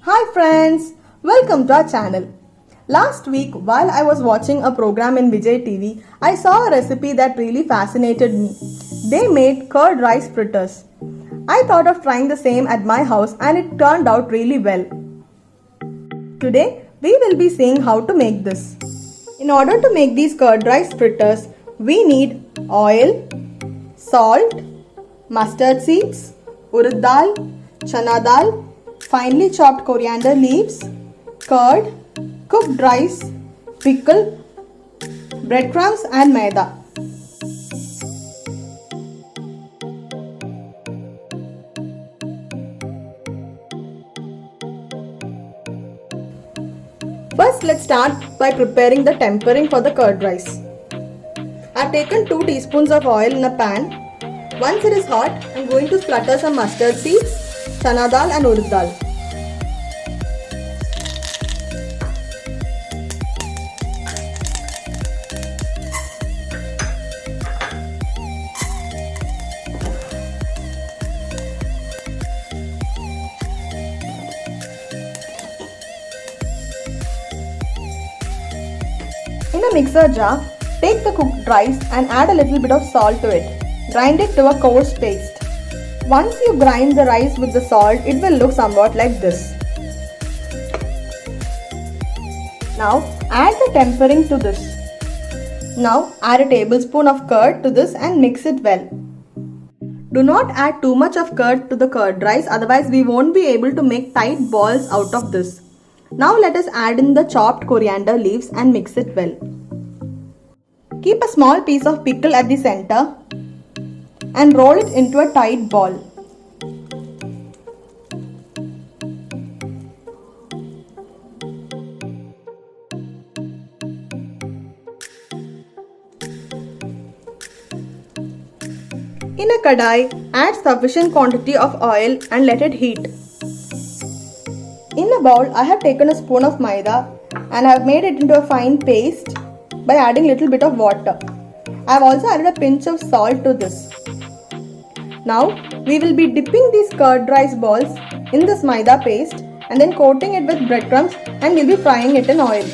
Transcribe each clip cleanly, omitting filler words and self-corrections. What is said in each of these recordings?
Hi friends, welcome to our channel. Last week while I was watching a program in Vijay TV, I saw a recipe that really fascinated me. They made curd rice fritters. I thought of trying the same at my house and it turned out really well. Today we will be seeing how to make this. In order to make these curd rice fritters, we need oil, salt, mustard seeds, urad dal, chana dal, finely chopped coriander leaves, curd, cooked rice, pickle, breadcrumbs and maida. First, let's start by preparing the tempering for the curd rice. I have taken 2 teaspoons of oil in a pan. Once it is hot, I am going to splutter some mustard seeds, chana dal and urad dal. In a mixer jar, take the cooked rice and add a little bit of salt to it. Grind it to a coarse paste. Once you grind the rice with the salt, it will look somewhat like this. Now add the tempering to this. Now add a tablespoon of curd to this and mix it well. Do not add too much of curd to the curd rice, otherwise we won't be able to make tight balls out of this. Now let us add in the chopped coriander leaves and mix it well. Keep a small piece of pickle at the center and roll it into a tight ball. In a kadai, add sufficient quantity of oil and let it heat. In a bowl, I have taken a spoon of maida and I have made it into a fine paste by adding a little bit of water. I have also added a pinch of salt to this. Now, we will be dipping these curd rice balls in this maida paste and then coating it with breadcrumbs and we will be frying it in oil.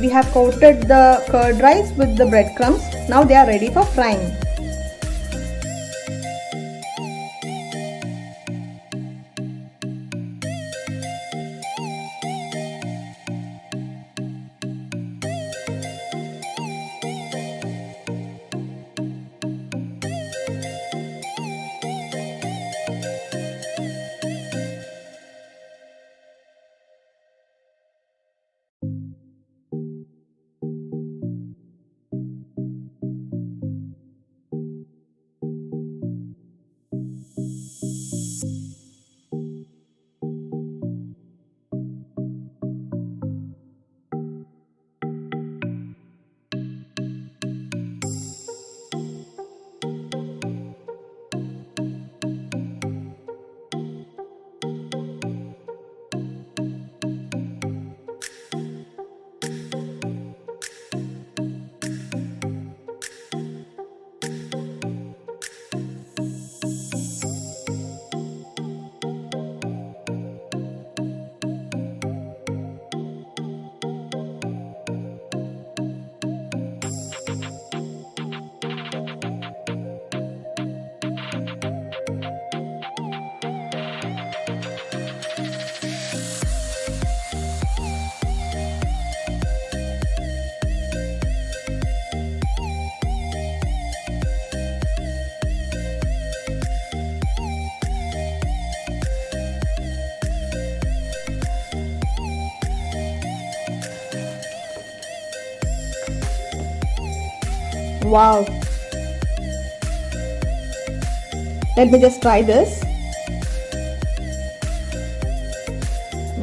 We have coated the curd rice with the breadcrumbs. Now they are ready for frying. Wow! Let me just try this.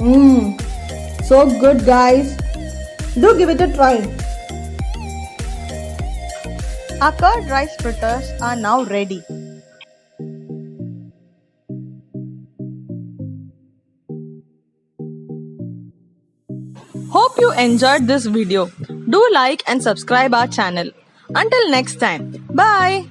Mmm, so good guys. Do give it a try. Our curd rice fritters are now ready. Hope you enjoyed this video. Do like and subscribe our channel. Until next time, bye.